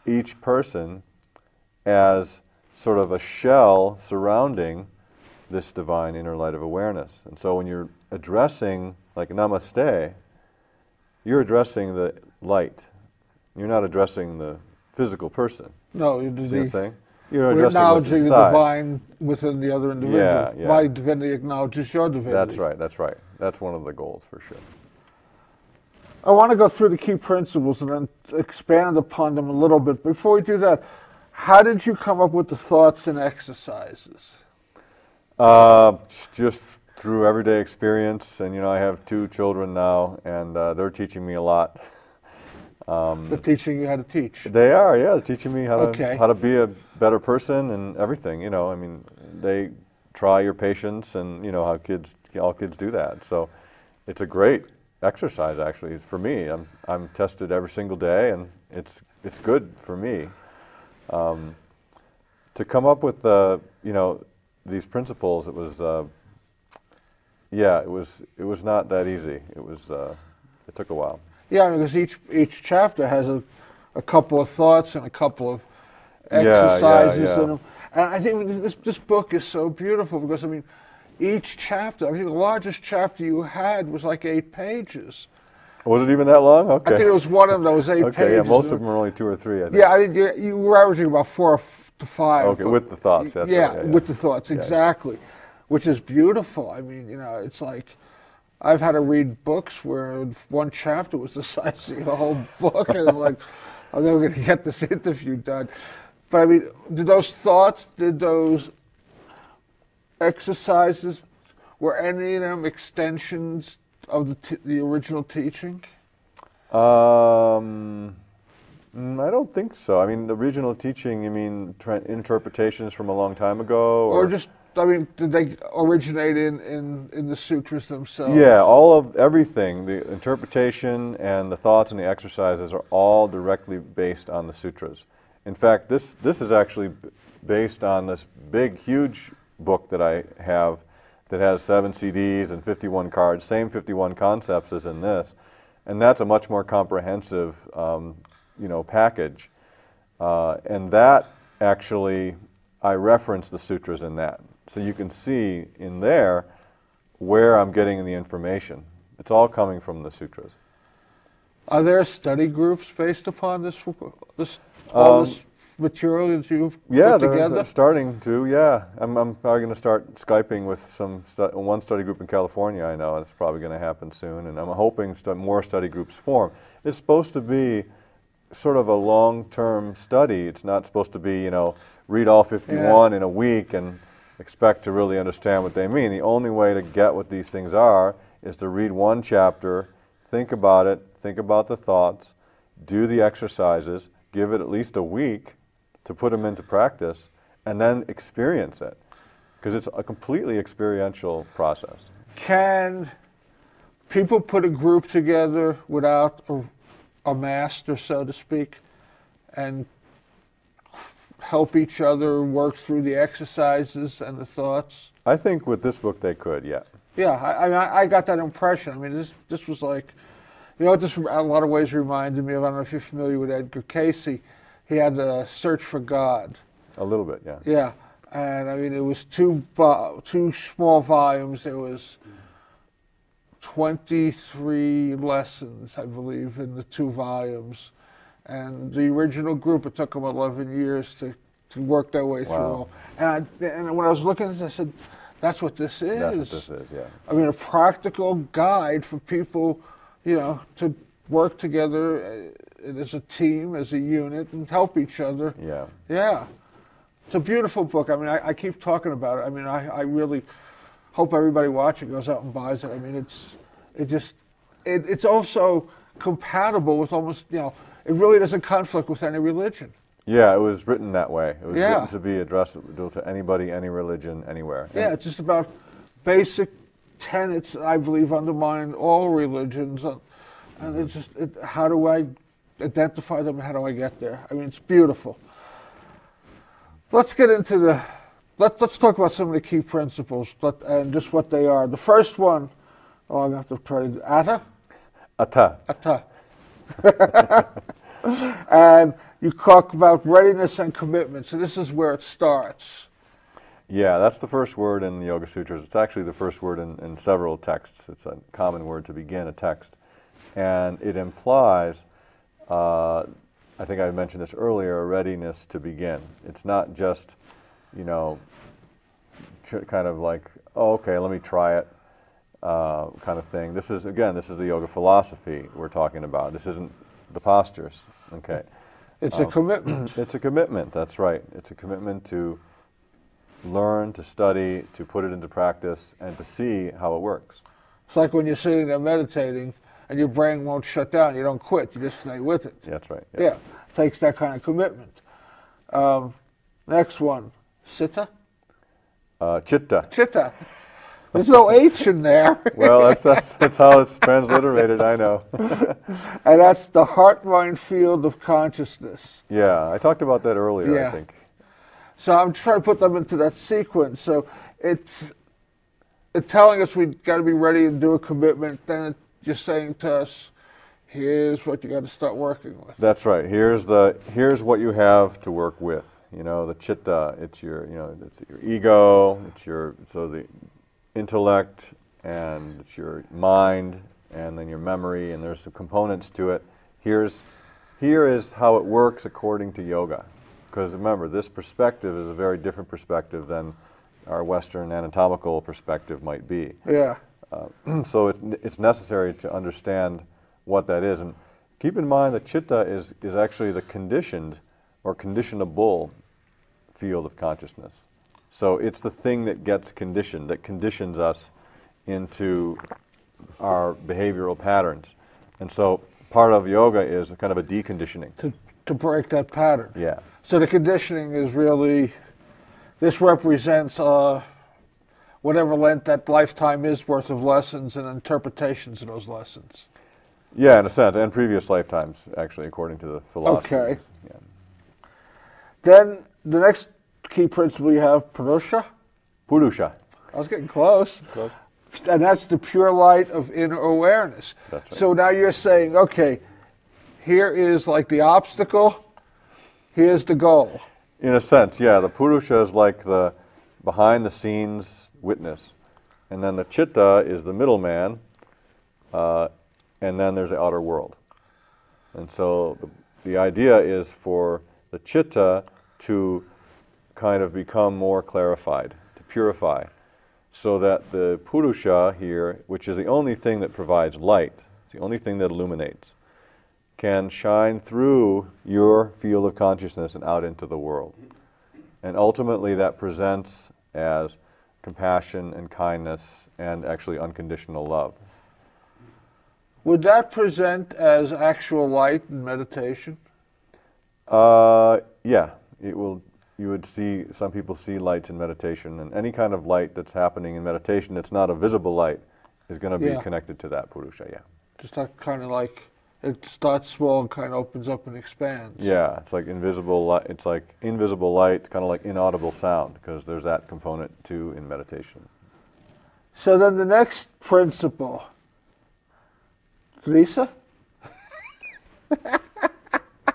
each person as sort of a shell surrounding this divine inner light of awareness. And so when you're addressing, like namaste, you're addressing the light. You're not addressing the physical person. No, See what I'm saying? You're we're addressing what's acknowledging the inside. divine within the other individual. Yeah, yeah. My divinity acknowledges your divinity. That's right, that's right. That's one of the goals for sure. I want to go through the key principles and then expand upon them a little bit. Before we do that, how did you come up with the thoughts and exercises? Just through everyday experience, and I have 2 children now, and they're teaching me a lot. They're teaching you how to teach. They are, yeah. They're teaching me how to be a better person and everything. I mean, they try your patience, and how all kids do that. So, it's a great exercise actually for me. I'm tested every single day, and it's good for me to come up with these principles. It was it was not that easy. It took a while. Yeah, because each chapter has a couple of thoughts and a couple of exercises in them. And I think this book is so beautiful because, I mean, each chapter, I think the largest chapter you had was like 8 pages. Was it even that long? Okay. I think it was one of them that was 8 pages. Okay, yeah, most of them are only 2 or 3, I think. Yeah, you were averaging about 4 to 5. Okay, with the thoughts, that's right. Yeah, with the thoughts, exactly, which is beautiful. I mean, it's like, I've had to read books where one chapter was the size of the whole book, and I'm like, I'm never going to get this interview done. But I mean, did those exercises, were any of them extensions of the original teaching? I don't think so. I mean, the original teaching, you mean interpretations from a long time ago? Or just, I mean, did they originate in the sutras themselves? Yeah, everything, the interpretation and the thoughts and the exercises are all directly based on the sutras. In fact, this is actually based on this big, huge book that I have that has 7 CDs and 51 cards, same 51 concepts as in this, and that's a much more comprehensive, package. And that actually, I reference the sutras in that. So you can see in there where I'm getting the information. It's all coming from the sutras. Are there study groups based upon all this material that you've put together? They're starting to. Yeah, I'm probably going to start Skyping with one study group in California. I know it's probably going to happen soon, and I'm hoping more study groups form. It's supposed to be sort of a long-term study. It's not supposed to be, read all 51 in a week and expect to really understand what they mean. The only way to get what these things are is to read one chapter, think about it, think about the thoughts, do the exercises, give it at least a week to put them into practice, and then experience it, because it's a completely experiential process. Can people put a group together without a master, so to speak, and help each other work through the exercises and the thoughts? I think with this book they could, yeah. Yeah, I got that impression. I mean, this was like, this in a lot of ways reminded me of, I don't know if you're familiar with Edgar Cayce. He had a Search for God. A little bit, yeah. Yeah, and I mean, it was two small volumes. There was 23 lessons, I believe, in the 2 volumes. And the original group, it took them 11 years to work their way through all. And when I was looking at this, I said, that's what this is. That's what this is, yeah. I mean, a practical guide for people, to work together as a team, as a unit, and help each other. Yeah. Yeah. It's a beautiful book. I mean, I keep talking about it. I mean, I really hope everybody watching goes out and buys it. I mean, it's also compatible with almost, it really doesn't conflict with any religion. Yeah, it was written that way. It was Yeah. written to be addressable to anybody, any religion, anywhere. Yeah, it's just about basic tenets, I believe, undermine all religions. And it's just, how do I identify them? How do I get there? I mean, it's beautiful. Let's get into let's talk about some of the key principles and just what they are. The first one, I'm going to have to try to, Atta. And you talk about readiness and commitment. So this is where it starts. Yeah, that's the first word in the Yoga Sutras. It's actually the first word in several texts. It's a common word to begin a text. And it implies, I think I mentioned this earlier, a readiness to begin. It's not just, kind of like, oh, okay, let me try it, kind of thing. This is the yoga philosophy we're talking about. This isn't the postures, okay? It's a commitment. It's a commitment, that's right. It's a commitment to learn, to study, to put it into practice, and to see how it works. It's like when you're sitting there meditating and your brain won't shut down. You don't quit. You just stay with it. That's right. Yeah. Takes that kind of commitment. Next one, Citta? Chitta. Chitta. There's no H in there. Well, that's how it's transliterated, I know. And that's the heart-mind field of consciousness. Yeah, I talked about that earlier, Yeah. I think. So I'm trying to put them into that sequence. So it's telling us we've got to be ready and do a commitment. Then it's just saying to us, here's what you got to start working with. That's right. Here's what you have to work with. The chitta. It's your ego. So the intellect, and it's your mind, and then your memory, and there's some components to it. Here is how it works according to yoga. Because remember, this perspective is a very different perspective than our Western anatomical perspective might be. Yeah. So it's necessary to understand what that is. And keep in mind that chitta is actually the conditioned or conditionable field of consciousness. So it's the thing that gets conditioned, that conditions us into our behavioral patterns. And so part of yoga is a kind of a deconditioning. To break that pattern. Yeah. So the conditioning is really, this represents whatever length that lifetime is worth of lessons and interpretations of those lessons. Yeah, in a sense, and previous lifetimes, actually, according to the philosophy. Okay. Yeah. Then the next key principle you have, Purusha. Purusha. I was getting close. Close. And that's the pure light of inner awareness. That's right. So now you're saying, okay, here is like the obstacle, here's the goal. In a sense, yeah. The Purusha is like the behind-the-scenes witness. And then the Chitta is the middleman, and then there's the outer world. And so the idea is for the Chitta to kind of become more clarified, to purify, so that the Purusha here, which is the only thing that provides light, it's the only thing that illuminates, can shine through your field of consciousness and out into the world. And ultimately that presents as compassion and kindness and actually unconditional love. Would that present as actual light in meditation? Yeah, it will. You would see, some people see lights in meditation, and any kind of light that's happening in meditation that's not a visible light is going to be connected to that Purusha, yeah. Just that kind of like, it starts small and kind of opens up and expands. Yeah, it's like invisible light, it's like invisible light, kind of like inaudible sound, because there's that component too in meditation. So then the next principle, Drisa?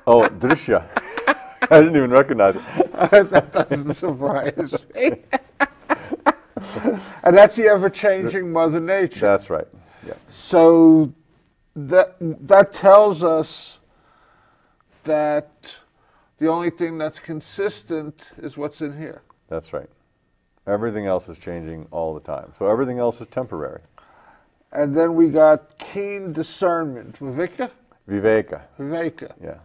Oh, Drishya. I didn't even recognize it. That doesn't surprise me. And that's the ever-changing Mother Nature. That's right, yeah. So that tells us that the only thing that's consistent is what's in here. That's right. Everything else is changing all the time. So everything else is temporary. And then we got keen discernment. Viveka? Viveka. Viveka. Yeah.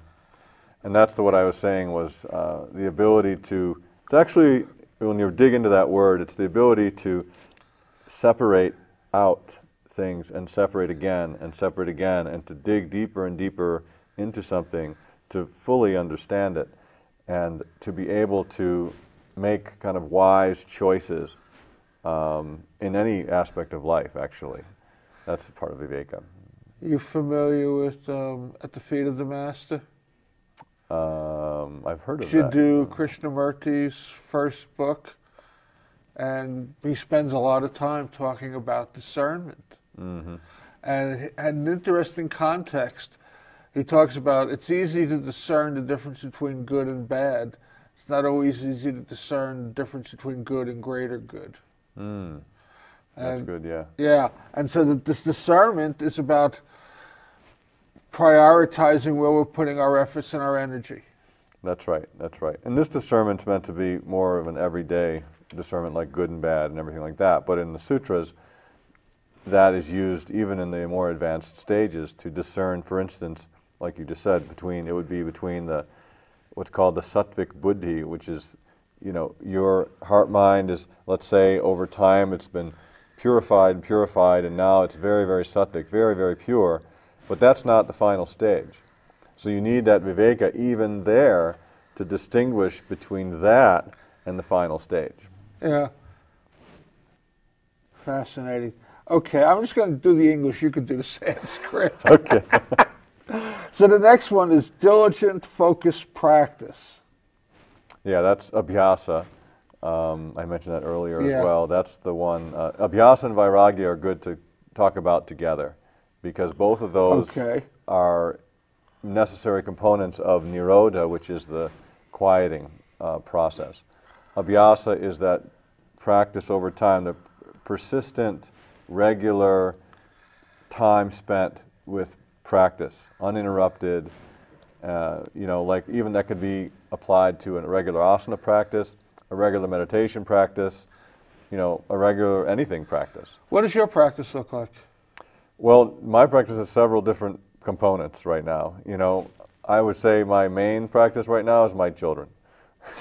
And that's what I was saying was the ability to, it's actually, when you dig into that word, it's the ability to separate out things and separate again and to dig deeper and deeper into something to fully understand it and to be able to make kind of wise choices in any aspect of life, actually. That's the part of Viveka. You familiar with At the Feet of the Master? I've heard of that. You should do Krishnamurti's first book, and he spends a lot of time talking about discernment. Mm-hmm. And it had an interesting context. He talks about it's easy to discern the difference between good and bad. It's not always easy to discern the difference between good and greater good. That's good, yeah. Yeah, and so this discernment is about prioritizing where we're putting our efforts and our energy. That's right, that's right. And this discernment's meant to be more of an everyday discernment, like good and bad and everything like that. But in the sutras, that is used even in the more advanced stages to discern, for instance, like you just said, it would be between the what's called the sattvic buddhi, which is, your heart mind is, let's say, over time it's been purified, and now it's very, very sattvic, very, very pure. But that's not the final stage. So you need that viveka even there to distinguish between that and the final stage. Yeah. Fascinating. Okay, I'm just going to do the English. You can do the Sanskrit. Okay. So the next one is diligent, focused practice. Yeah, that's abhyasa. I mentioned that earlier Yeah. as well. That's the one. Abhyasa and vairagya are good to talk about together because both of those are necessary components of nirodha, which is the quieting process. Abhyasa is that practice over time, the persistent, regular time spent with practice, uninterrupted. Like even that could be applied to a regular asana practice, a regular meditation practice, a regular anything practice. What does your practice look like? Well, my practice has several different components right now. I would say my main practice right now is my children.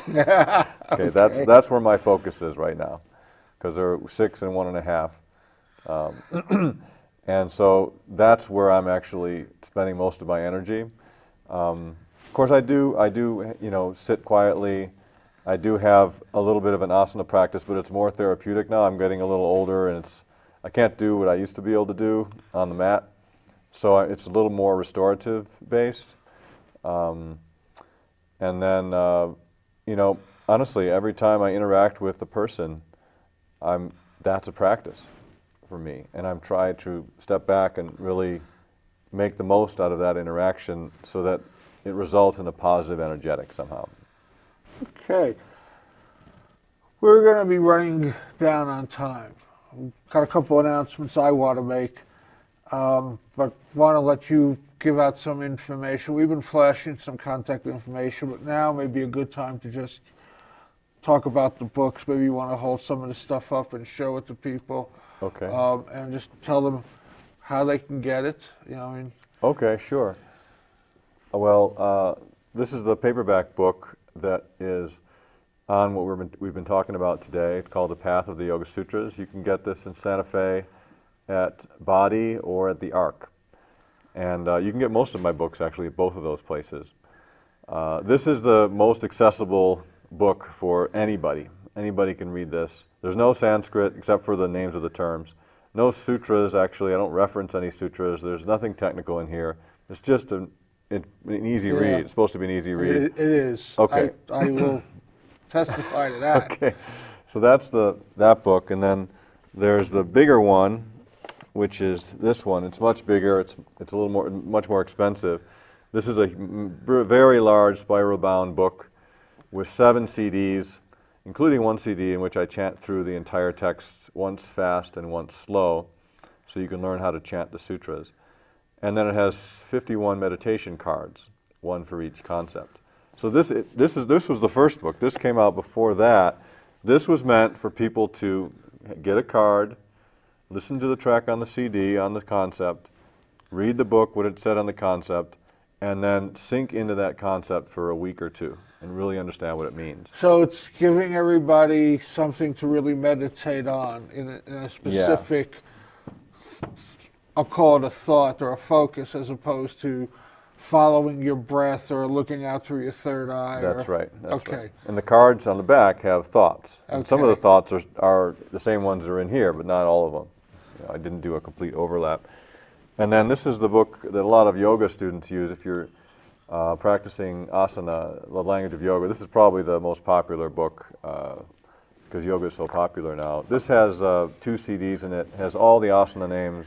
Okay, that's where my focus is right now, because they're 6 and 1.5. And so that's where I'm actually spending most of my energy. Of course, I do, sit quietly. I do have a little bit of an asana practice, but it's more therapeutic now. I'm getting a little older, and I can't do what I used to be able to do on the mat. So it's a little more restorative based. And then, honestly, every time I interact with a person, that's a practice for me. And I'm trying to step back and really make the most out of that interaction so that it results in a positive energetic somehow. Okay. We're going to be running down on time. We've got a couple announcements I want to make, but want to let you give out some information. We've been flashing some contact information, but now may be a good time to just talk about the books. Maybe you want to hold some of the stuff up and show it to people. Okay. And just tell them how they can get it. Okay, sure. Well, this is the paperback book that is on what we've been talking about today. It's called The Path of the Yoga Sutras. You can get this in Santa Fe at Body or at the Ark. And you can get most of my books actually at both of those places. This is the most accessible book for anybody. Anybody can read this. There's no Sanskrit except for the names of the terms. No sutras, actually. I don't reference any sutras. There's nothing technical in here. It's just an easy read. It's supposed to be an easy read. It is. Okay. I will testify to that. Okay. So that's that book. And then there's the bigger one, which is this one. It's much bigger. It's a little much more expensive. This is a very large spiral-bound book with 7 CDs, including one CD in which I chant through the entire text once fast and once slow, so you can learn how to chant the sutras. And then it has 51 meditation cards, one for each concept. So this was the first book. This came out before that. This was meant for people to get a card, listen to the track on the CD on the concept, read the book, what it said on the concept, and then sink into that concept for a week or two and really understand what it means. So it's giving everybody something to really meditate on in a specific, I'll call it a thought or a focus, as opposed to following your breath or looking out through your third eye. That's right. That's okay. Right. And the cards on the back have thoughts. And some of the Okay. thoughts are the same ones that are in here, but not all of them. You know, I didn't do a complete overlap. And then this is the book that a lot of yoga students use if you're practicing asana, the language of yoga. This is probably the most popular book because yoga is so popular now. This has 2 CDs in it, has all the asana names,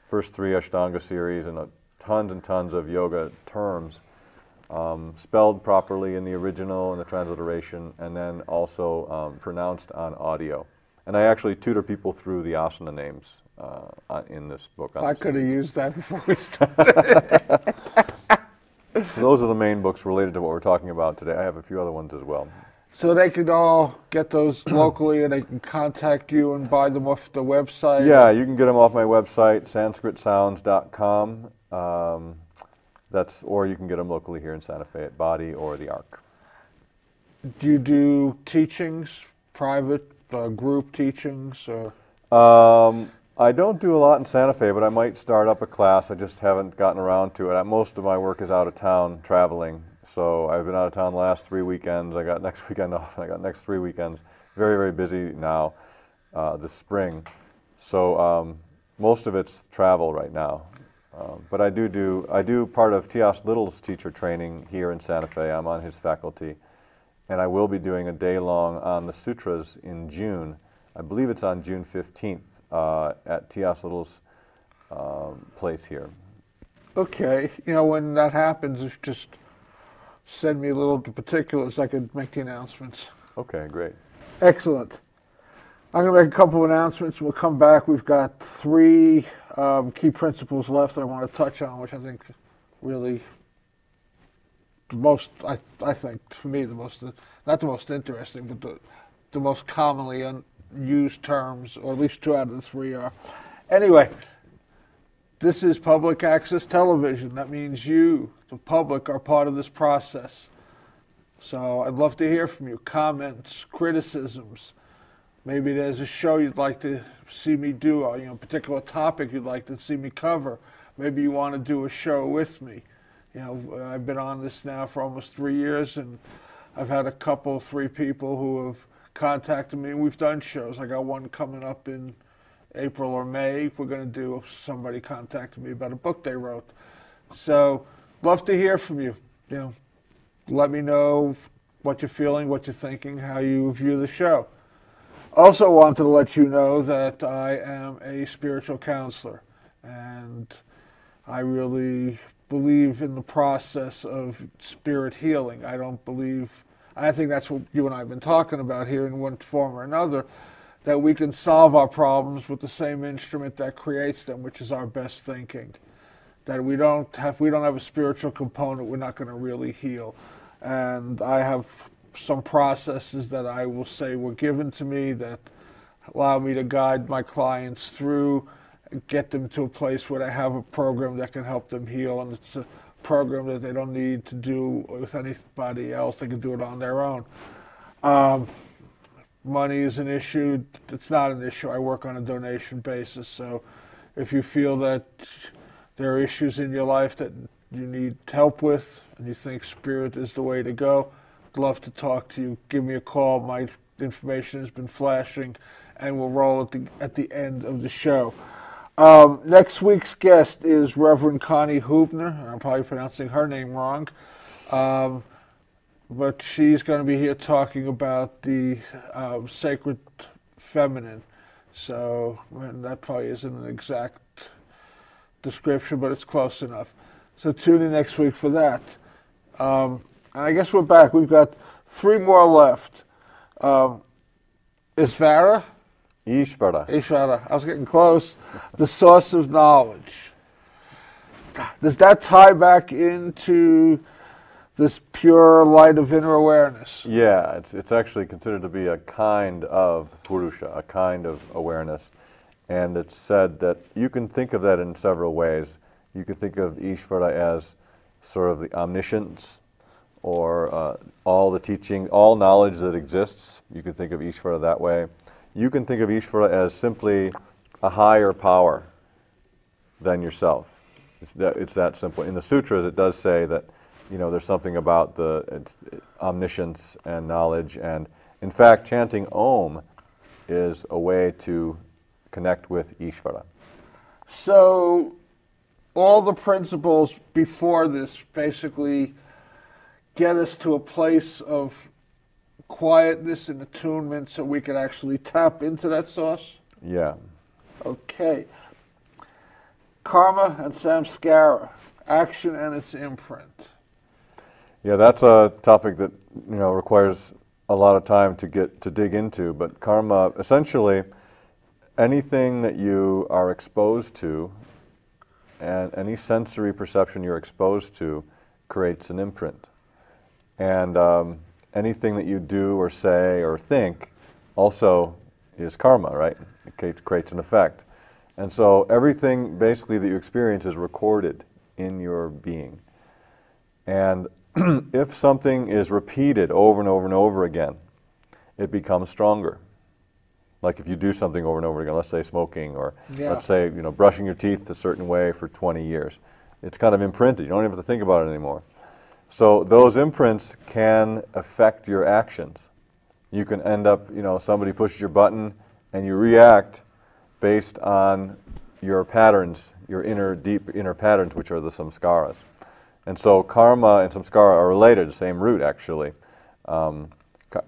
first 3 Ashtanga series, and tons and tons of yoga terms spelled properly in the original and the transliteration, and then also pronounced on audio. And I actually tutor people through the asana names in this book. I could have used that before we started. So those are the main books related to what we're talking about today. I have a few other ones as well. So they could all get those locally, and they can contact you and buy them off the website? Yeah, you can get them off my website, sanskritsounds.com. Or you can get them locally here in Santa Fe at Body or the Ark. Do you do teachings, private, group teachings? Or? I don't do a lot in Santa Fe, but I might start up a class. I just haven't gotten around to it. Most of my work is out of town, traveling. So I've been out of town the last 3 weekends. I got next weekend off. I got next 3 weekends. Very, very busy now this spring. So most of it's travel right now. But I do part of T.S. Little's teacher training here in Santa Fe. I'm on his faculty. And I will be doing a day-long on the Sutras in June. I believe it's on June 15th at T.S. Little's place here. Okay. You know, when that happens, just send me a little particulars. I could make the announcements. Okay, great. Excellent. I'm going to make a couple of announcements. We'll come back. We've got 3 key principles left I want to touch on, which I think really the most, I think, for me, the most, not the most interesting, but the most commonly used terms, or at least 2 out of the 3 are. Anyway, this is public access television. That means you, the public, are part of this process. So I'd love to hear from you. Comments, criticisms. Maybe there's a show you'd like to see me do, or a particular topic you'd like to see me cover. Maybe you want to do a show with me. I've been on this now for almost 3 years, and I've had 3 people who have contacted me, and we've done shows. I got one coming up in April or May. We're going to do, somebody contacted me about a book they wrote. So, love to hear from you. Let me know what you're feeling, what you're thinking, how you view the show. Also wanted to let you know that I am a spiritual counselor, and I really believe in the process of spirit healing. I think that's what you and I have been talking about here in one form or another, that we can solve our problems with the same instrument that creates them, which is our best thinking. That we don't have a spiritual component, we're not going to really heal. And I have some processes that I will say were given to me that allow me to guide my clients through, get them to a place where they have a program that can help them heal, and it's a program that they don't need to do with anybody else. They can do it on their own. Money is an issue. It's not an issue. I work on a donation basis. So if you feel that there are issues in your life that you need help with and you think spirit is the way to go, I'd love to talk to you. Give me a call. My information has been flashing, and we'll roll at the end of the show. Next week's guest is Reverend Connie Hubner. I'm probably pronouncing her name wrong. But she's going to be here talking about the sacred feminine. So that probably isn't an exact description, but it's close enough. So tune in next week for that. And I guess we're back. We've got 3 more left. Ishvara? Ishvara. I was getting close. The source of knowledge. Does that tie back into this pure light of inner awareness? Yeah, it's actually considered to be a kind of Purusha, a kind of awareness. And it's said that you can think of that in several ways. You could think of Ishvara as sort of the omniscience, or all the teaching, all knowledge that exists. You can think of Ishvara that way. You can think of Ishvara as simply a higher power than yourself. It's that simple. In the sutras, it does say that, there's something about it's omniscience and knowledge, and in fact, chanting Om is a way to connect with Ishvara. So, all the principles before this basically get us to a place of quietness and attunement so we can actually tap into that source? Yeah. Okay. Karma and samskara, action and its imprint. Yeah, that's a topic that requires a lot of time to dig into. But karma, essentially, anything that you are exposed to, and any sensory perception you're exposed to, creates an imprint. And anything that you do or say or think also is karma, right? It creates an effect. And so everything basically that you experience is recorded in your being. And if something is repeated over and over and over again, it becomes stronger. Like if you do something over and over again, let's say smoking, or let's say brushing your teeth a certain way for 20 years. It's kind of imprinted. You don't even have to think about it anymore. So those imprints can affect your actions. You can end up, somebody pushes your button and you react based on your patterns, your deep inner patterns, which are the samskaras. And so karma and samskara are related, the same root actually.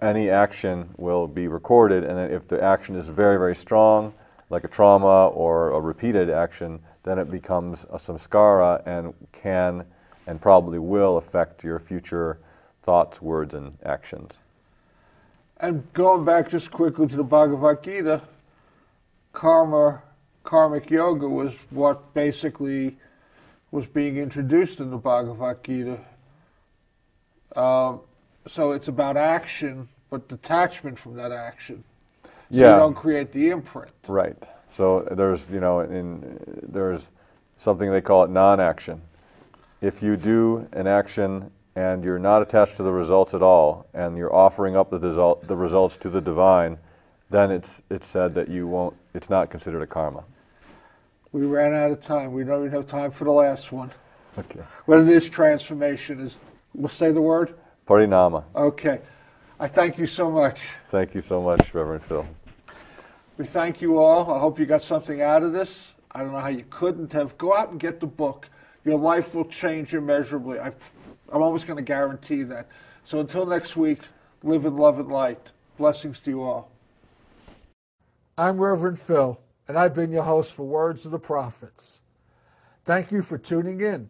Any action will be recorded, and then if the action is very, very strong, like a trauma or a repeated action, then it becomes a samskara and can and probably will affect your future thoughts, words, and actions. And going back just quickly to the Bhagavad Gita, karmic yoga was what basically was being introduced in the Bhagavad Gita. So it's about action, but detachment from that action. So you don't create the imprint. Right. So there's, there's something they call it non-action. If you do an action and you're not attached to the results at all, and you're offering up the results to the divine, then it's said that it's not considered a karma. We ran out of time. We don't even have time for the last one. Okay. What it is, transformation is, we'll say the word? Parinama. Okay. I thank you so much. Thank you so much, Reverend Phil. We thank you all. I hope you got something out of this. I don't know how you couldn't have. Go out and get the book. Your life will change immeasurably. I'm almost going to guarantee that. So until next week, live in love and light. Blessings to you all. I'm Reverend Phil, and I've been your host for Words of the Prophets. Thank you for tuning in.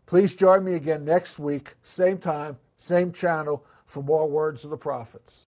Please join me again next week, same time, same channel, for more Words of the Prophets.